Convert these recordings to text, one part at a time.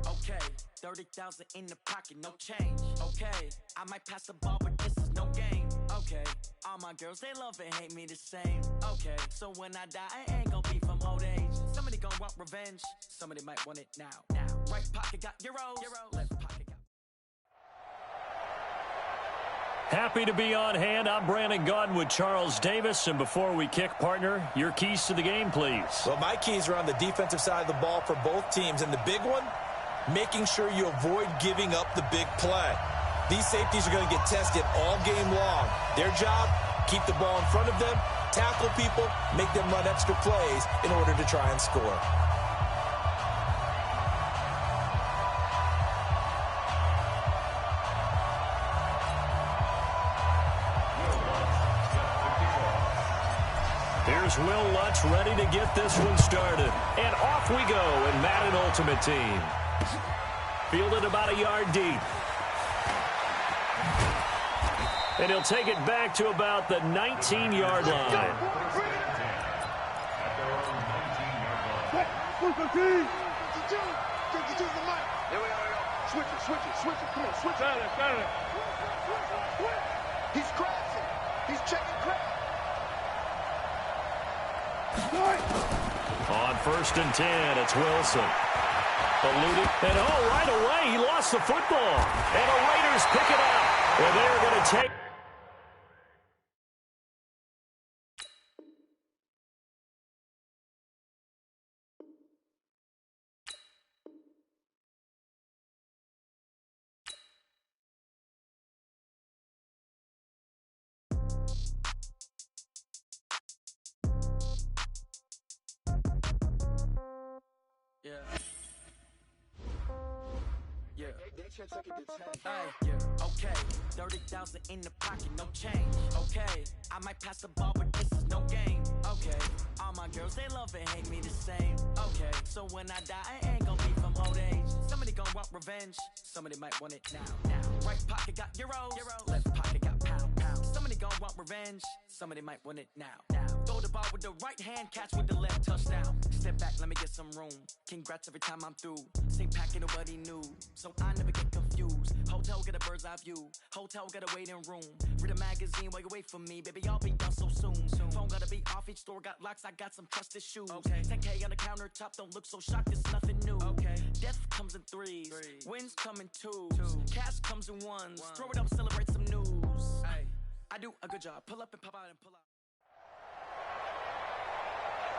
Okay, 30,000 in the pocket, no change. Okay, I might pass the ball, but this is no game. Okay, all my girls, they love and hate me the same. Okay, so when I die, I ain't gonna be from old age. Somebody gonna want revenge, somebody might want it now. Right pocket got euros, left pocket got... Happy to be on hand. I'm Brandon Gaudin with Charles Davis. And before we kick, partner, your keys to the game, please. Well, my keys are on the defensive side of the ball for both teams. And the big one, making sure you avoid giving up the big play. These safeties are going to get tested all game long. Their job, keep the ball in front of them, tackle people, make them run extra plays in order to try and score. Here's Will Lutz ready to get this one started. And off we go in Madden Ultimate Team. Fielded about a yard deep. And he'll take it back to about the 19-yard line. Switch it. Come on, switch it. He's crashing. He's checking crash. On 1st and 10, it's Wilson. Eluded. And right away, he lost the football. And the Raiders pick it up. And they're going to take... Okay, 30,000 in the pocket, no change. Okay, I might pass the ball, but this is no game. Okay, all my girls, they love and hate me the same. Okay, so when I die, I ain't gonna be from old age. Somebody gonna want revenge, somebody might want it now. Right pocket got euros, left pocket got pound. Somebody gonna want revenge, somebody might want it now. Throw the ball with the right hand, catch with the left, touchdown. Step back, let me get some room. Congrats every time I'm through. Same packet, nobody knew, so I never get confused. Hotel get a bird's eye view. Hotel get a waiting room. Read a magazine while you wait for me. Baby, I'll be done so soon. Phone gotta be off. Each store got locks. I got some trusted shoes. 10K on the countertop. Don't look so shocked. It's nothing new. Death comes in threes. Wins come in twos. Cash comes in ones. Throw it up, celebrate some news. I do a good job. Pull up and pop out and pull out.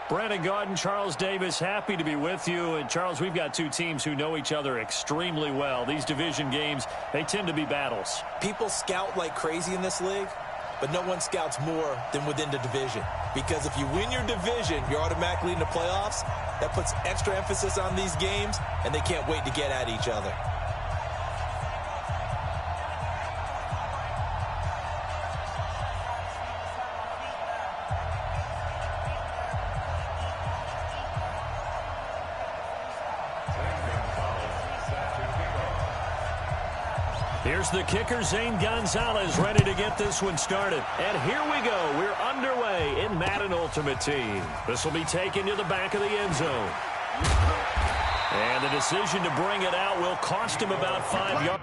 Brandon Gaudin, Charles Davis, happy to be with you. And, Charles, we've got two teams who know each other extremely well. These division games, they tend to be battles. People scout like crazy in this league, but no one scouts more than within the division. Because if you win your division, you're automatically in the playoffs. That puts extra emphasis on these games, and they can't wait to get at each other. Here's the kicker, Zane Gonzalez, ready to get this one started. And here we go. We're underway in Madden Ultimate Team. This will be taken to the back of the end zone. And the decision to bring it out will cost him about 5 yards.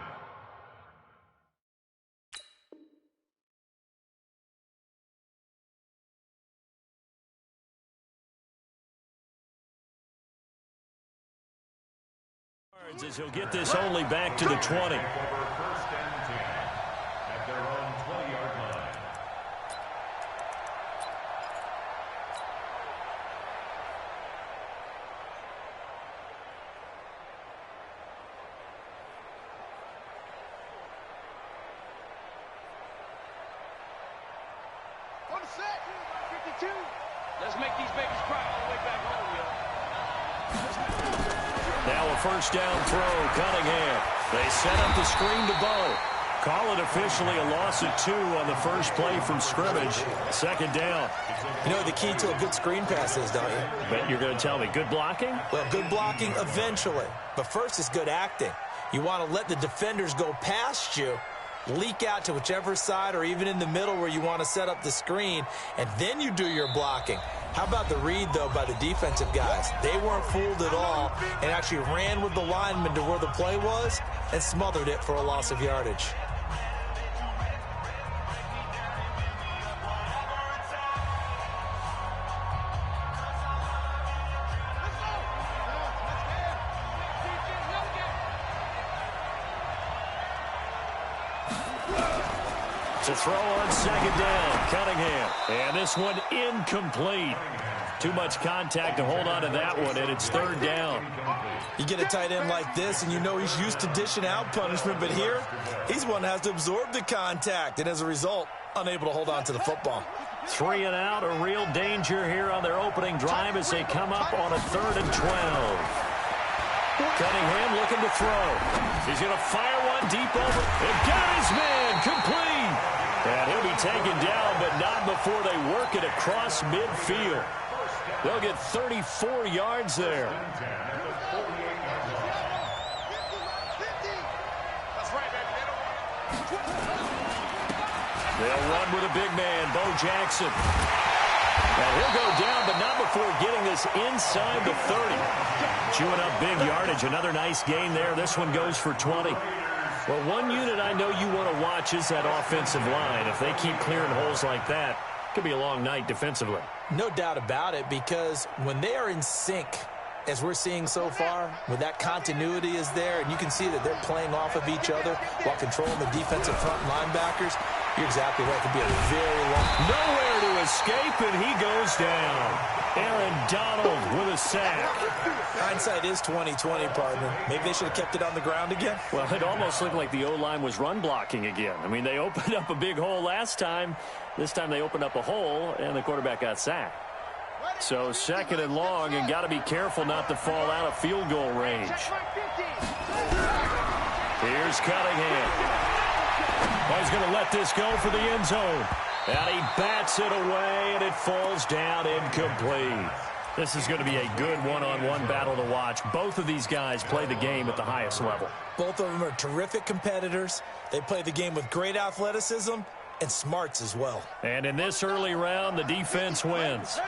As he'll get this only back to the 20. On the set, 52. Let's make these babies cry all the way back home, yo. Now a first down throw, Cunningham. They set up the screen to Bo. Call it officially a loss of 2 on the first play from scrimmage. Second down. You know what the key to a good screen pass is, don't you? But you're going to tell me, good blocking? Well, good blocking eventually. But first is good acting. You want to let the defenders go past you, leak out to whichever side or even in the middle where you want to set up the screen, and then you do your blocking. How about the read, though, by the defensive guys? They weren't fooled at all and actually ran with the lineman to where the play was and smothered it for a loss of yardage. To throw on second down, Cunningham. And this one incomplete. Too much contact to hold on to that one, and it's third down. You get a tight end like this, and you know he's used to dishing out punishment, but here, he's one that has to absorb the contact, and as a result, unable to hold on to the football. 3 and out, a real danger here on their opening drive as they come up on a 3rd and 12. Cunningham looking to throw. He's going to fire one deep over. And got his man complete. And he'll be taken down, but not before they work it across midfield. They'll get 34 yards there. They'll run with a big man, Bo Jackson. And he'll go down, but not before getting this inside the 30. Chewing up big yardage. Another nice gain there. This one goes for 20. Well, one unit I know you want to watch is that offensive line. If they keep clearing holes like that, it could be a long night defensively. No doubt about it, because when they are in sync, as we're seeing so far, when that continuity is there, and you can see that they're playing off of each other while controlling the defensive front linebackers, you're exactly right. It could be a very long... Nowhere to escape, and he goes down. Aaron Donald with a sack. Hindsight is 20/20, partner. Maybe they should have kept it on the ground again. Well, it almost looked like the O-line was run blocking again. I mean, they opened up a big hole last time. This time they opened up a hole, and the quarterback got sacked. So 2nd and long, and got to be careful not to fall out of field goal range. Here's Cunningham. Oh, he's going to let this go for the end zone. And he bats it away, and it falls down incomplete. This is going to be a good one-on-one battle to watch. Both of these guys play the game at the highest level. Both of them are terrific competitors. They play the game with great athleticism and smarts as well. And in this early round, the defense wins.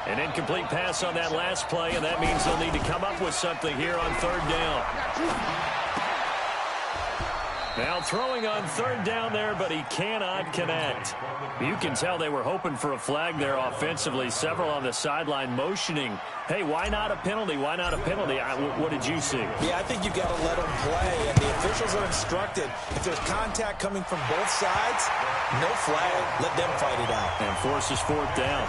An incomplete pass on that last play, and that means they'll need to come up with something here on 3rd down. Now throwing on 3rd down there, but he cannot connect. You can tell they were hoping for a flag there offensively. Several on the sideline motioning, hey, why not a penalty? Why not a penalty? What did you see? Yeah, I think you've got to let them play, and the officials are instructed. If there's contact coming from both sides, no flag. Let them fight it out. And forces 4th down.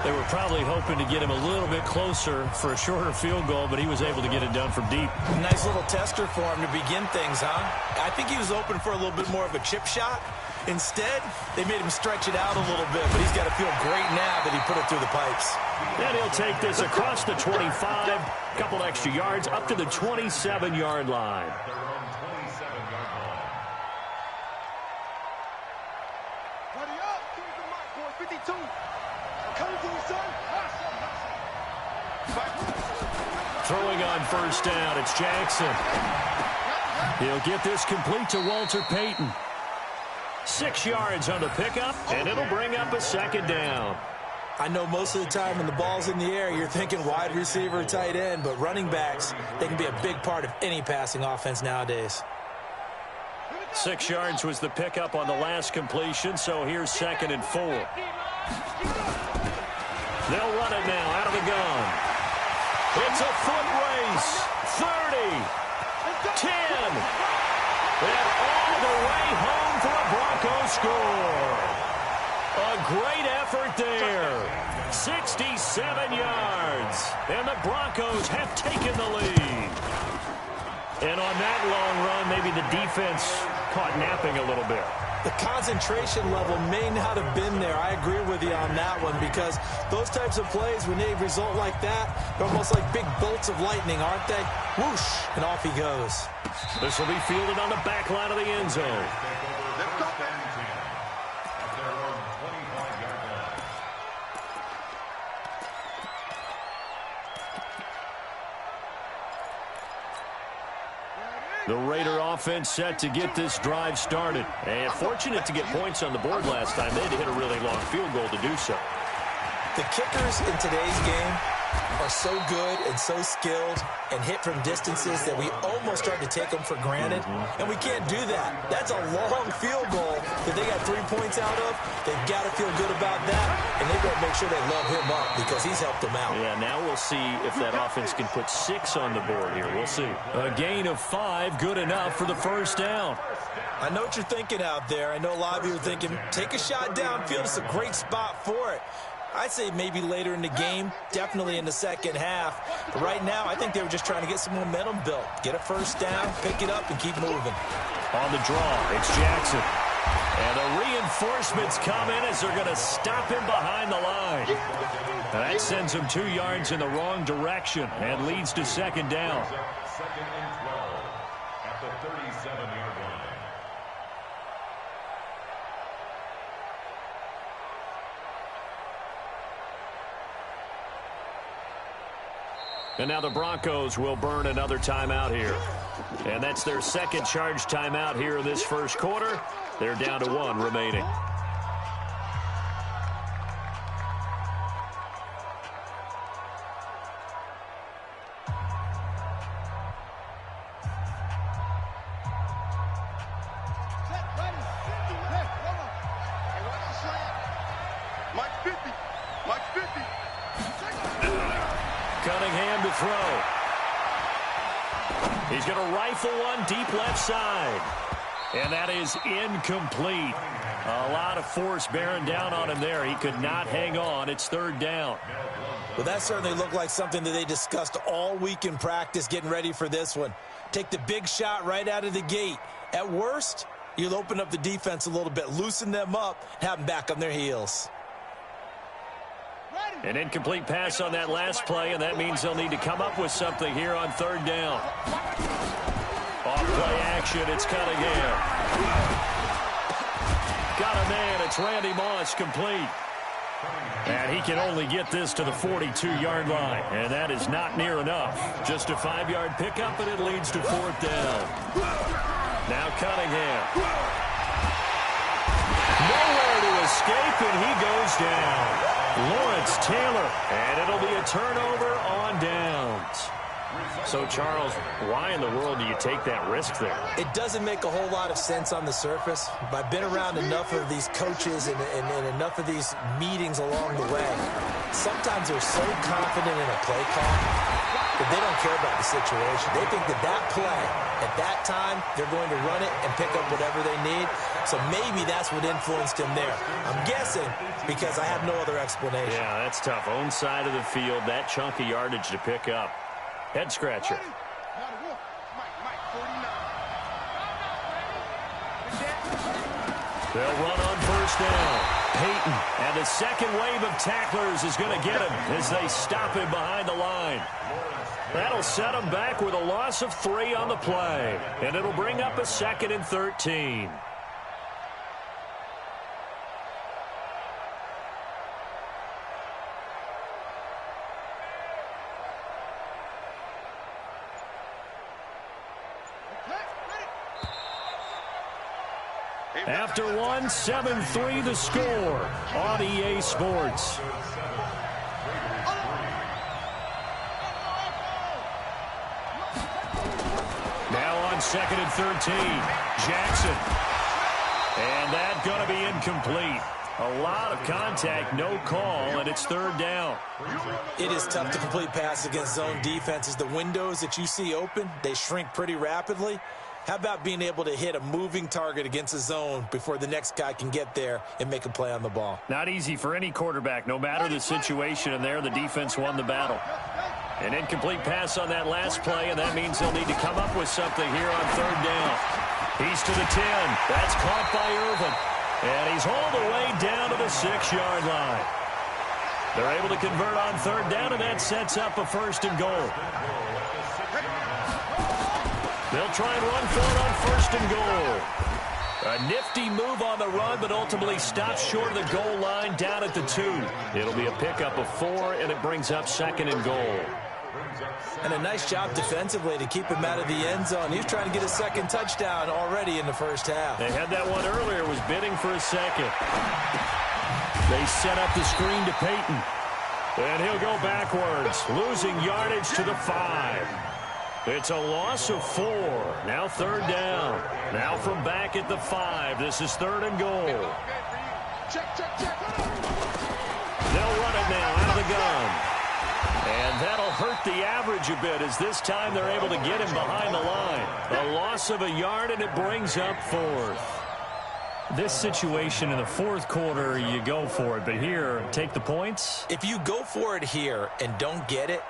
They were probably hoping to get him a little bit closer for a shorter field goal, but he was able to get it done from deep. Nice little tester for him to begin things, huh? I think he was open for a little bit more of a chip shot. Instead, they made him stretch it out a little bit, but he's got to feel great now that he put it through the pipes. And he'll take this across the 25, a couple extra yards, up to the 27-yard line. Throwing on 1st down, it's Jackson. He'll get this complete to Walter Payton. 6 yards on the pickup, and it'll bring up a 2nd down. I know most of the time when the ball's in the air, you're thinking wide receiver, tight end, but running backs, they can be a big part of any passing offense nowadays. 6 yards was the pickup on the last completion, so here's 2nd and 4. They'll run it now out of the gun. It's a foot race. 30, 10, and all the way home for a Broncos score. A great effort there. 67 yards, and the Broncos have taken the lead. And on that long run, maybe the defense caught napping a little bit. The concentration level may not have been there. I agree with you on that one, because those types of plays, when they result like that, they're almost like big bolts of lightning, aren't they? Whoosh, and off he goes. This will be fielded on the back line of the end zone. The Raider offense set to get this drive started. And fortunate to get points on the board last time. They had to hit a really long field goal to do so. The kickers in today's game are so good and so skilled and hit from distances that we almost start to take them for granted. And we can't do that. That's a long field goal that they got 3 points out of. They've got to feel good about that, and they've got to make sure they love him up because he's helped them out. Yeah, now we'll see if that offense can put 6 on the board here. We'll see. A gain of 5, good enough for the first down. I know what you're thinking out there. I know a lot of you are thinking, take a shot downfield. It's a great spot for it. I'd say maybe later in the game, definitely in the second half. But right now, I think they were just trying to get some momentum built. Get a first down, pick it up, and keep moving. On the draw, it's Jackson. And the reinforcements come in as they're going to stop him behind the line. That sends him 2 yards in the wrong direction and leads to second down. Second and 12 at the 37-yard line. And now the Broncos will burn another timeout here. And that's their second charge timeout here in this first quarter. They're down to 1 remaining. Cunningham to throw. He's going to rifle one deep left side. And that is incomplete. A lot of force bearing down on him there. He could not hang on. It's third down. Well, that certainly looked like something that they discussed all week in practice getting ready for this one. Take the big shot right out of the gate. At worst, you'll open up the defense a little bit, loosen them up, and have them back on their heels. An incomplete pass on that last play, and that means they'll need to come up with something here on third down. Off play action, it's Cunningham. Got a man, it's Randy Moss, complete. And he can only get this to the 42-yard line, and that is not near enough. Just a 5-yard pickup, and it leads to fourth down. Now Cunningham. Nowhere to escape, and he goes down. Lawrence Taylor, and it'll be a turnover on downs. So, Charles, why in the world do you take that risk there? It doesn't make a whole lot of sense on the surface, but I've been around enough of these coaches and enough of these meetings along the way. Sometimes they're so confident in a play call that they don't care about the situation. They think that that play, at that time, they're going to run it and pick up whatever they need. So maybe that's what influenced him there. I'm guessing because I have no other explanation. Yeah, that's tough. Own side of the field, that chunk of yardage to pick up. Head scratcher. They'll run on first down. Peyton, and the second wave of tacklers is going to get him as they stop him behind the line. That'll set him back with a loss of 3 on the play, and it'll bring up a 2nd and 13. After one, 7-3 the score on EA Sports. Now on 2nd and 13, Jackson. And that going to be incomplete. A lot of contact, no call, and it's third down. It is tough to complete passes against zone defenses. The windows that you see open, they shrink pretty rapidly. How about being able to hit a moving target against a zone before the next guy can get there and make a play on the ball? Not easy for any quarterback, no matter the situation, and there the defense won the battle. An incomplete pass on that last play, and that means they'll need to come up with something here on third down. He's to the 10. That's caught by Irvin. And he's all the way down to the 6-yard line. They're able to convert on third down, and that sets up a first and goal. They'll try and run for it on first and goal. A nifty move on the run, but ultimately stops short of the goal line down at the 2. It'll be a pickup of 4, and it brings up second and goal. And a nice job defensively to keep him out of the end zone. He was trying to get a second touchdown already in the first half. They had that one earlier, was bidding for a second. They set up the screen to Peyton. And he'll go backwards, losing yardage to the 5. It's a loss of 4. Now third down. Now from back at the 5. This is third and goal. They'll run it now out of the gun. And that'll hurt the average a bit as this time they're able to get him behind the line. A loss of a yard, and it brings up 4th. This situation in the fourth quarter, you go for it. But here, take the points. If you go for it here and don't get it,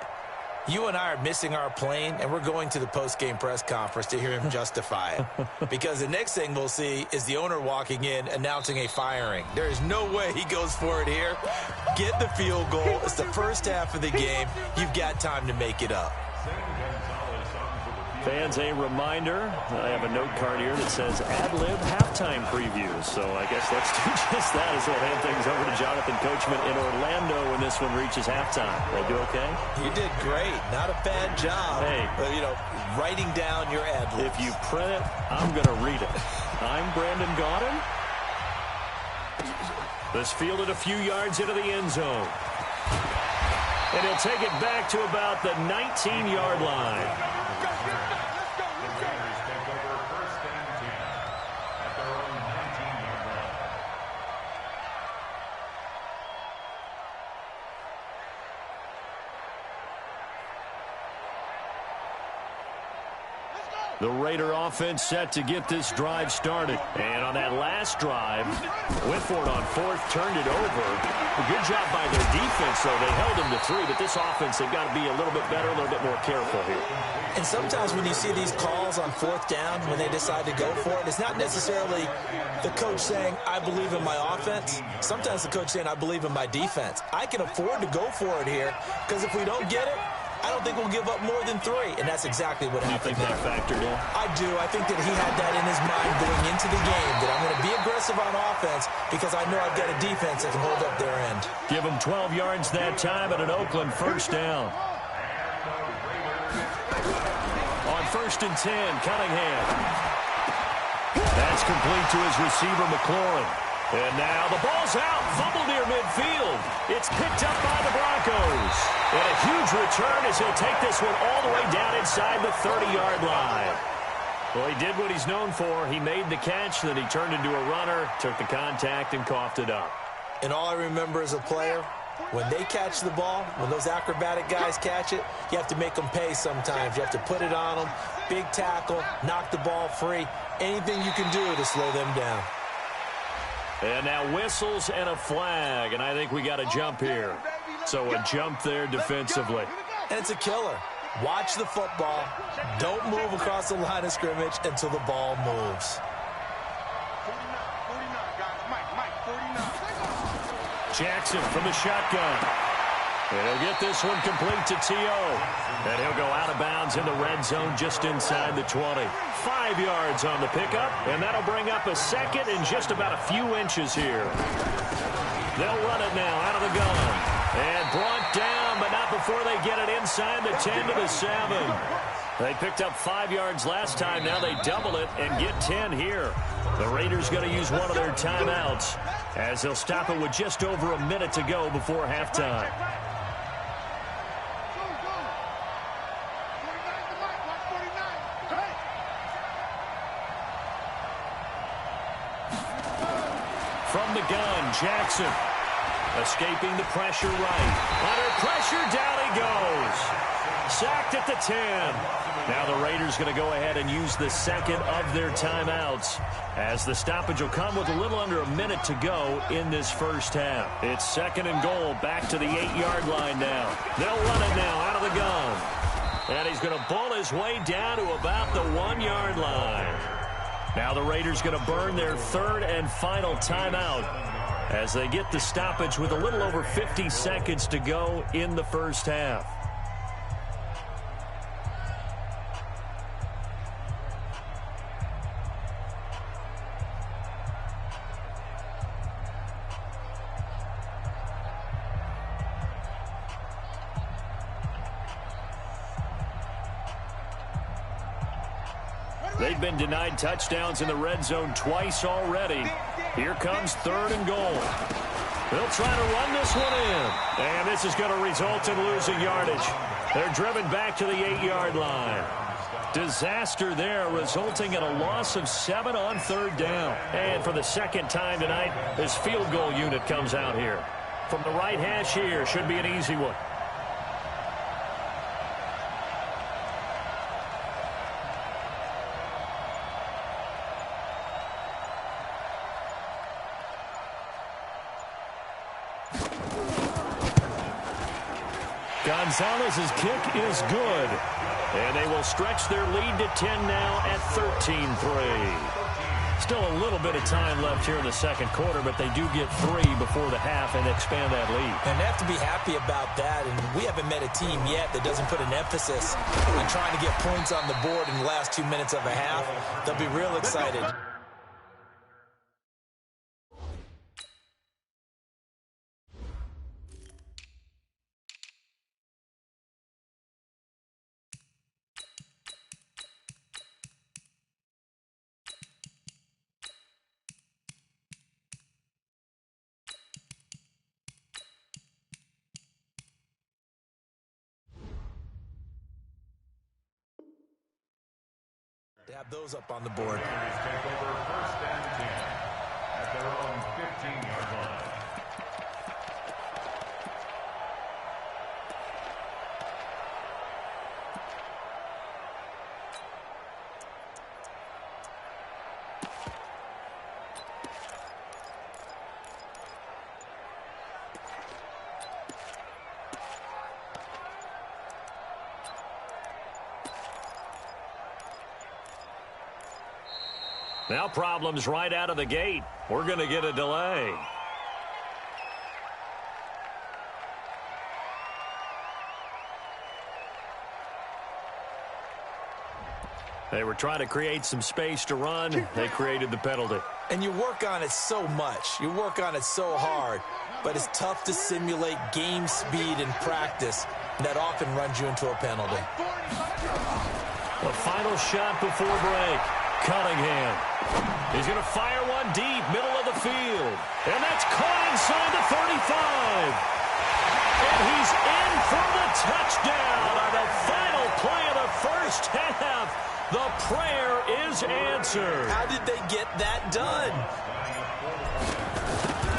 you and I are missing our plane, and we're going to the post-game press conference to hear him justify it. Because the next thing we'll see is the owner walking in announcing a firing. There is no way he goes for it here. Get the field goal. It's the first half of the game. You've got time to make it up. Fans, a reminder, I have a note card here that says ad-lib halftime previews. So I guess let's do just that as we'll hand things over to Jonathan Coachman in Orlando when this one reaches halftime. Did I do okay? You did great. Not a bad job. Hey. Writing down your ad-libs. If you print it, I'm going to read it. I'm Brandon Gaudin. This fielded a few yards into the end zone. And he'll take it back to about the 19-yard line. The Raider offense set to get this drive started. And on that last drive, went for it on 4th, turned it over. A good job by their defense, though. They held them to 3, but this offense, they've got to be a little bit better, a little bit more careful here. And sometimes when you see these calls on 4th down, when they decide to go for it, it's not necessarily the coach saying, I believe in my offense. Sometimes the coach saying, I believe in my defense. I can afford to go for it here, because if we don't get it, I don't think we'll give up more than 3, and that's exactly what happened. You think that factored in? I do. I think that he had that in his mind going into the game, that I'm going to be aggressive on offense because I know I've got a defense that can hold up their end. Give them 12 yards that time at an Oakland first down. On 1st and 10, Cunningham. That's complete to his receiver, McLaurin. And now the ball's out, fumbled near midfield. It's picked up by the Broncos. And a huge return as he'll take this one all the way down inside the 30-yard line. Well, he did what he's known for. He made the catch, then he turned into a runner, took the contact, and coughed it up. And all I remember as a player, when they catch the ball, when those acrobatic guys catch it, you have to make them pay sometimes. You have to put it on them, big tackle, knock the ball free, anything you can do to slow them down. And now whistles and a flag, and I think we got a jump here. So a jump there defensively. And it's a killer. Watch the football. Don't move across the line of scrimmage until the ball moves. Jackson from the shotgun. And he'll get this one complete to T.O. And he'll go out of bounds in the red zone just inside the 20. 5 yards on the pickup, and that'll bring up a second in just about a few inches here. They'll run it now out of the gun. And brought down, but not before they get it inside the 10 to the 7. They picked up 5 yards last time. Now they double it and get 10 here. The Raiders going to use one of their timeouts as they'll stop it with just over a minute to go before halftime. From the gun, Jackson. Escaping the pressure right. Under pressure, down he goes. Sacked at the 10. Now the Raiders going to go ahead and use the second of their timeouts as the stoppage will come with a little under a minute to go in this first half. It's second and goal back to the 8-yard line now. They'll run it now out of the gun. And he's going to bull his way down to about the 1-yard line. Now the Raiders going to burn their third and final timeout as they get the stoppage with a little over 50 seconds to go in the first half. They've been denied touchdowns in the red zone twice already. Here comes third and goal. They'll try to run this one in. And this is going to result in losing yardage. They're driven back to the 8-yard line. Disaster there, resulting in a loss of 7 on third down. And for the second time tonight, this field goal unit comes out here. From the right hash here, should be an easy one. Gonzalez's kick is good. And they will stretch their lead to 10 now at 13-3. Still a little bit of time left here in the second quarter, but they do get 3 before the half and expand that lead. And they have to be happy about that. And we haven't met a team yet that doesn't put an emphasis on trying to get points on the board in the last 2 minutes of a half. They'll be real excited. To have those up on the board. Take over first and 10 at their own 15-yard line. Now problems right out of the gate. We're going to get a delay. They were trying to create some space to run. They created the penalty. And you work on it so much. You work on it so hard. But it's tough to simulate game speed in practice. That often runs you into a penalty. The final shot before break. Cunningham. He's going to fire one deep, middle of the field. And that's caught inside the 35. And he's in for the touchdown on the final play of the first half. The prayer is answered. How did they get that done?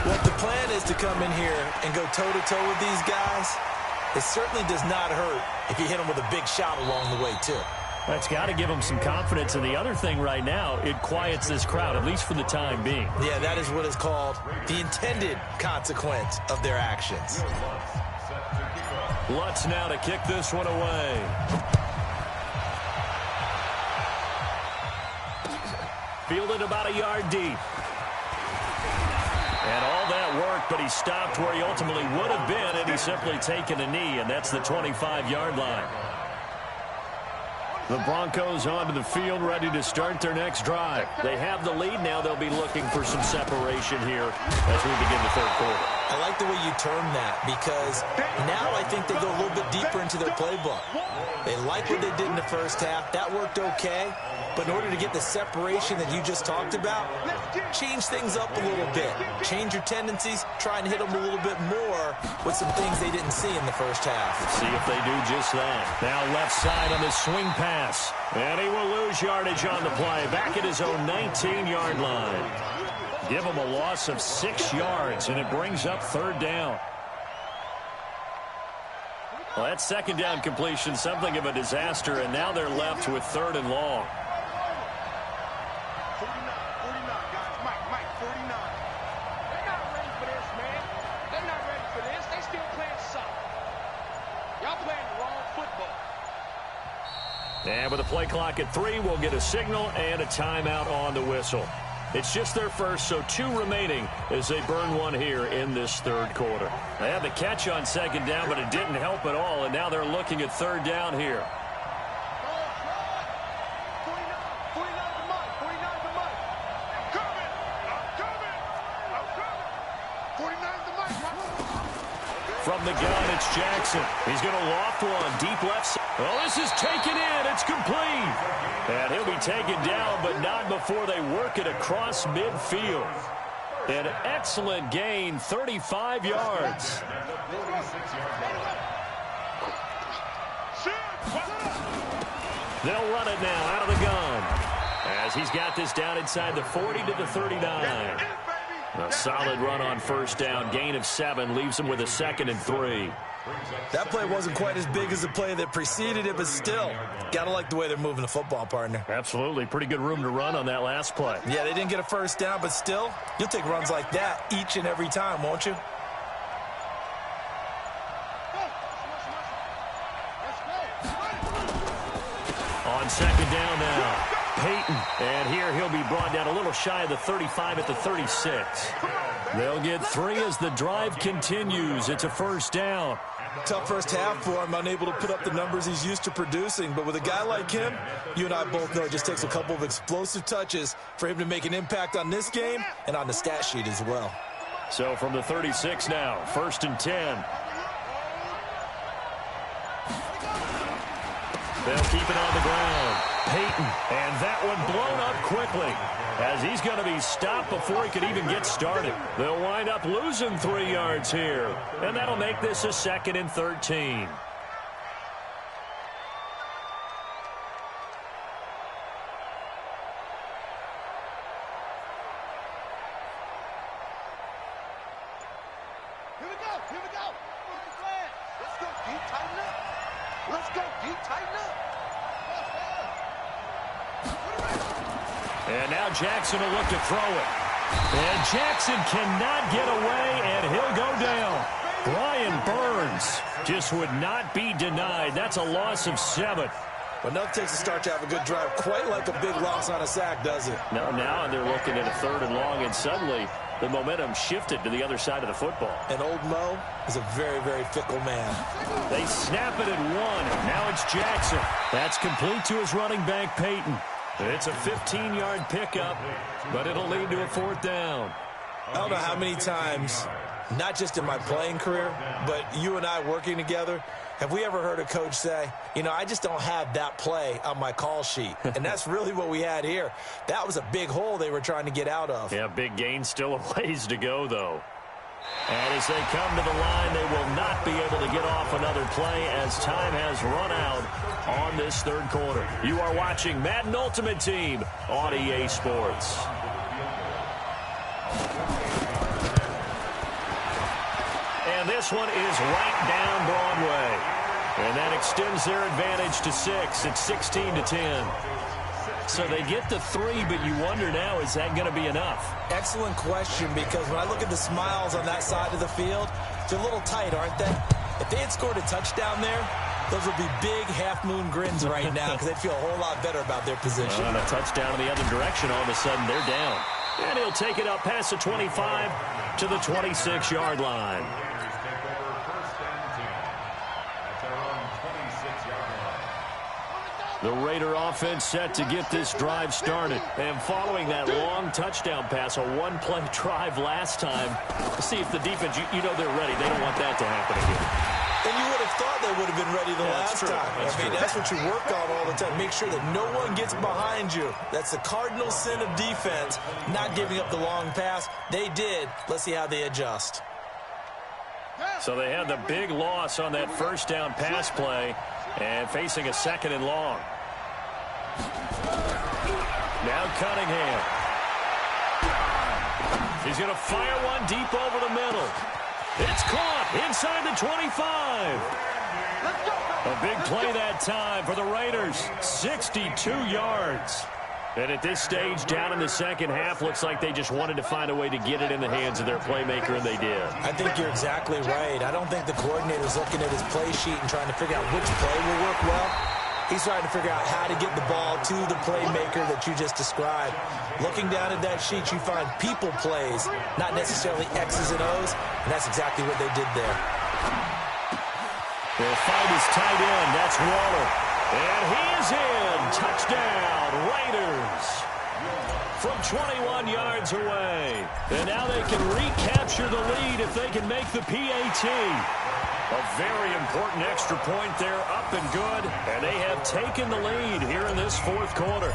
Well, if the plan is to come in here and go toe-to-toe with these guys, it certainly does not hurt if you hit them with a big shot along the way, too. That's got to give them some confidence. And the other thing right now, it quiets this crowd, at least for the time being. Yeah, that is what is called the intended consequence of their actions. Lutz now to kick this one away. Fielded about a yard deep. And all that worked, but he stopped where he ultimately would have been, and he's simply taken a knee, and that's the 25-yard line. The Broncos onto the field, ready to start their next drive. They have the lead now. They'll be looking for some separation here as we begin the third quarter. I like the way you term that, because now I think they go a little bit deeper into their playbook. They like what they did in the first half. That worked okay. But in order to get the separation that you just talked about, change things up a little bit. Change your tendencies. Try and hit them a little bit more with some things they didn't see in the first half. Let's see if they do just that. Now left side on the swing pass. And he will lose yardage on the play. Back at his own 19-yard line. Give him a loss of 6 yards, and it brings up third down. Well, that second down completion, something of a disaster, and now they're left with third and long. 49, guys. Mike, 49. They're not ready for this, man. They're not ready for this. They still playing soft. Y'all playing the wrong football. And with a play clock at 3, we'll get a signal and a timeout on the whistle. It's just their first, so 2 remaining as they burn one here in this third quarter. They had the catch on second down, but it didn't help at all, and now they're looking at third down here. From the gun, it's Jackson. He's going to loft one deep left side. Well, this is taken in. It's complete. And he'll be taken down, but not before they work it across midfield. An excellent gain, 35 yards. They'll run it now out of the gun as he's got this down inside the 40 to the 39. A solid run on first down. Gain of 7 leaves him with a 2nd and 3. That play wasn't quite as big as the play that preceded it, but still, gotta like the way they're moving the football, partner. Absolutely. Pretty good room to run on that last play. Yeah, they didn't get a first down, but still, you'll take runs like that each and every time, won't you? On second down now, Peyton. And here he'll be brought down a little shy of the 35 at the 36. They'll get 3 as the drive continues. It's a first down. Tough first half for him, unable to put up the numbers he's used to producing. But with a guy like him, you and I both know it just takes a couple of explosive touches for him to make an impact on this game and on the stat sheet as well. So from the 36 now, 1st and 10. They'll keep it on the ground. Peyton, and that one blown up quickly as he's going to be stopped before he could even get started. They'll wind up losing 3 yards here, and that'll make this a 2nd and 13. Here we go. Let's go, D, tighten up. Let's go, D, tighten up. And now Jackson will look to throw it. And Jackson cannot get away, and he'll go down. Brian Burns just would not be denied. That's a loss of 7. But nothing takes a start to have a good drive, quite like a big loss on a sack, does it? No, now they're looking at a 3rd and long, and suddenly the momentum shifted to the other side of the football. And old Mo is a very, very fickle man. They snap it at 1. Now it's Jackson. That's complete to his running back, Peyton. It's a 15-yard pickup, but it'll lead to a 4th down. I don't know how many times, not just in my playing career, but you and I working together, have we ever heard a coach say, you know, I just don't have that play on my call sheet. And that's really what we had here. That was a big hole they were trying to get out of. Yeah, big gain, still a ways to go, though. And as they come to the line, they will not be able to get off another play as time has run out on this 3rd quarter. You are watching Madden Ultimate Team on EA Sports. And this one is right down Broadway. And that extends their advantage to 6. It's 16 to 10. So they get to 3, but you wonder now, is that going to be enough? Excellent question, because when I look at the smiles on that side of the field, they're a little tight, aren't they? If they had scored a touchdown there, those would be big half-moon grins right now because they'd feel a whole lot better about their position. And a touchdown in the other direction, all of a sudden they're down. And he'll take it up past the 25 to the 26-yard line. The Raider offense set to get this drive started. And following that long touchdown pass, a one-play drive last time, see if the defense, you know they're ready. They don't want that to happen again. And you would have thought they would have been ready the last time. That's what you work on all the time. Make sure that no one gets behind you. That's the cardinal sin of defense, not giving up the long pass. They did. Let's see how they adjust. So they had the big loss on that first down pass play and facing a 2nd and long. Now Cunningham. He's going to fire one deep over the middle. It's caught inside the 25. A big play that time for the Raiders. 62 yards. And at this stage, down in the second half, looks like they just wanted to find a way to get it in the hands of their playmaker, and they did. I think you're exactly right. I don't think the coordinator's looking at his play sheet and trying to figure out which play will work well. He's trying to figure out how to get the ball to the playmaker that you just described. Looking down at that sheet, you find people plays, not necessarily X's and O's, and that's exactly what they did there. They'll find his tight end. That's Waller. And he is in. Touchdown, Raiders. From 21 yards away. And now they can recapture the lead if they can make the PAT. A very important extra point there, up and good. And they have taken the lead here in this fourth quarter.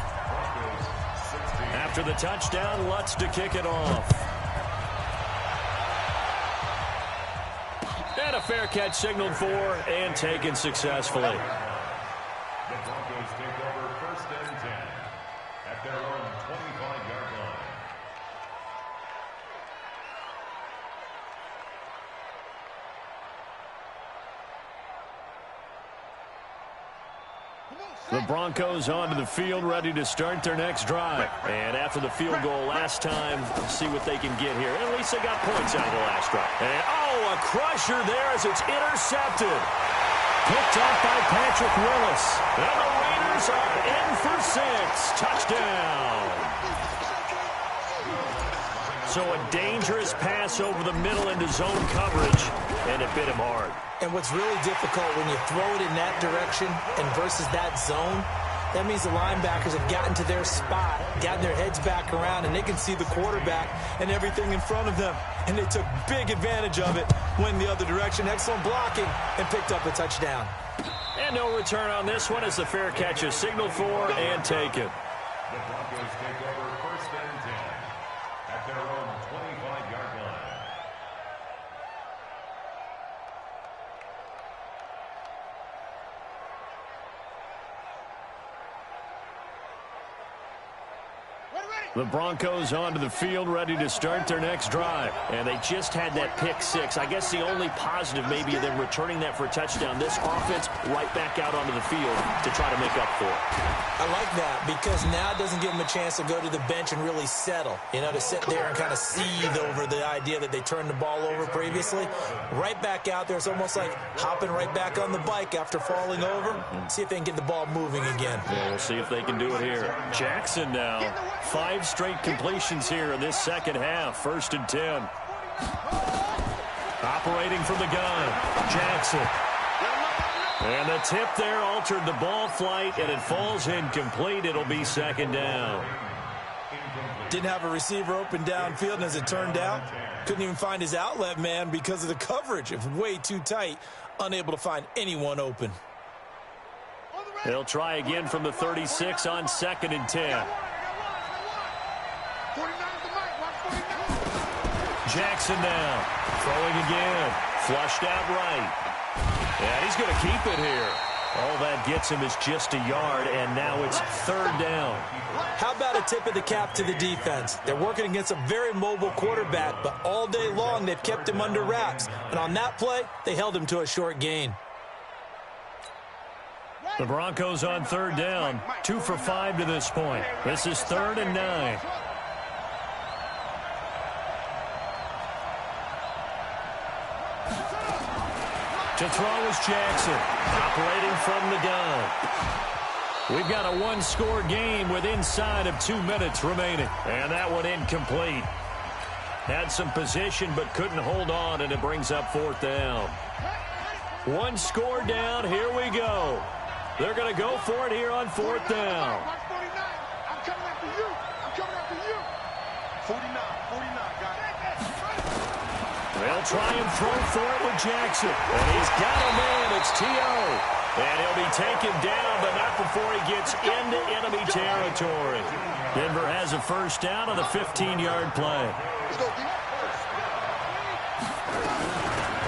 After the touchdown, Lutz to kick it off. And a fair catch signaled for and taken successfully. The Broncos take over 1st and 10 at their own 25-yard line. The Broncos onto the field, ready to start their next drive. And after the field goal last time, let's see what they can get here. At least they got points out of the last drive. And, oh, a crusher there as it's intercepted. Picked off by Patrick Willis. And the Raiders are in for 6. Touchdown. So a dangerous pass over the middle into zone coverage, and it bit him hard. And what's really difficult when you throw it in that direction and versus that zone, that means the linebackers have gotten to their spot, gotten their heads back around, and they can see the quarterback and everything in front of them. And they took big advantage of it, went the other direction, excellent blocking, and picked up a touchdown. And no return on this one as the fair catch is signaled for and taken. The Broncos take over 1st and 10 at their own 25-yard line. The Broncos onto the field, ready to start their next drive. And they just had that pick 6. I guess the only positive maybe of them returning that for a touchdown. This offense right back out onto the field to try to make up for it. I like that because now it doesn't give them a chance to go to the bench and really settle. You know, to sit there and kind of seethe over the idea that they turned the ball over previously. Right back out there. It's almost like hopping right back on the bike after falling over. See if they can get the ball moving again. Yeah, we'll see if they can do it here. Jackson now. 5 straight completions here in this second half. 1st and 10. Operating from the gun, Jackson. And the tip there altered the ball flight, and it falls incomplete. It'll be 2nd down. Didn't have a receiver open downfield, and as it turned out, couldn't even find his outlet man because of the coverage. It was way too tight, unable to find anyone open. They'll try again from the 36 on 2nd and 10. Jackson now, throwing again, flushed out right. And he's going to keep it here. All that gets him is just a yard, and now it's 3rd down. How about a tip of the cap to the defense? They're working against a very mobile quarterback, but all day long they've kept him under wraps. And on that play, they held him to a short gain. The Broncos on 3rd down, 2 for 5 to this point. This is 3rd and 9. To throw is Jackson, operating from the gun. We've got a 1-score game with inside of 2 minutes remaining. And that one incomplete. Had some position but couldn't hold on, and it brings up 4th down. 1 score down, here we go. They're going to go for it here on 4th down. Watch 49. I'm coming after you. I'm coming after you. 49, got it. They'll try and throw for it with Jackson. And he's got a man. It's T.O. And he'll be taken down, but not before he gets into enemy territory. Denver has a 1st down on the 15-yard play.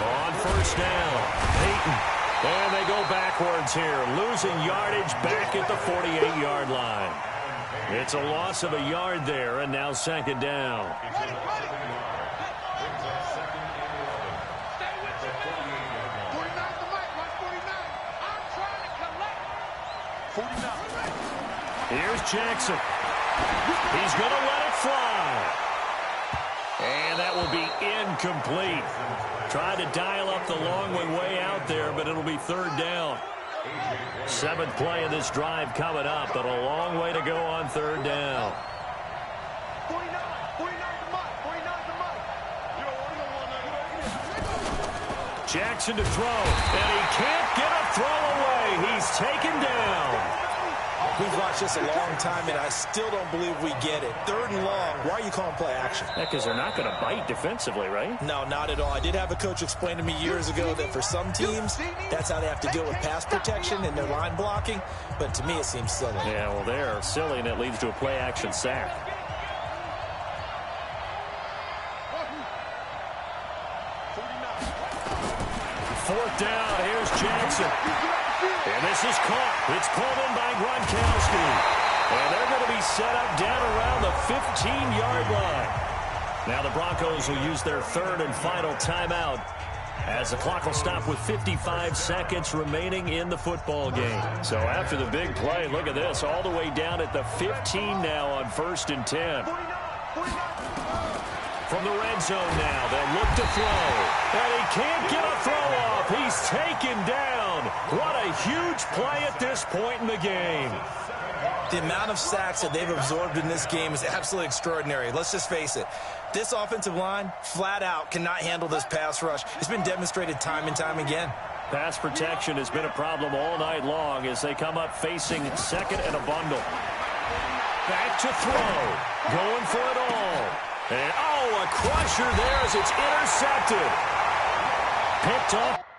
On 1st down, Peyton. And they go backwards here, losing yardage back at the 48-yard line. It's a loss of a yard there, and now 2nd down. Here's Jackson. He's going to let it fly. And that will be incomplete. Tried to dial up the long way out there, but it'll be 3rd down. Seventh play of this drive coming up, but a long way to go on third down. 49 the MUT. 49 the MUT. Jackson to throw, and he can't get a throw away. He's taken down. We've watched this a long time, and I still don't believe we get it. Third and long. Why are you calling play action? Yeah, because they're not going to bite defensively, right? No, not at all. I did have a coach explain to me years ago that for some teams, that's how they have to deal with pass protection and their line blocking. But to me, it seems silly. Yeah, well, they're silly, and it leads to a play action sack. Fourth down, here's Jackson. And this is caught. It's pulled in by Gronkowski. And they're going to be set up down around the 15-yard line. Now the Broncos will use their third and final timeout as the clock will stop with 55 seconds remaining in the football game. So after the big play, look at this, all the way down at the 15 now on 1st and 10. From the red zone now, they'll look to throw. And he can't get a throw off. He's taken down. What a huge play at this point in the game. The amount of sacks that they've absorbed in this game is absolutely extraordinary. Let's just face it. This offensive line, flat out, cannot handle this pass rush. It's been demonstrated time and time again. Pass protection has been a problem all night long as they come up facing second and a bundle. Back to throw. Going for it all. And, oh, a crusher there as it's intercepted. Picked up.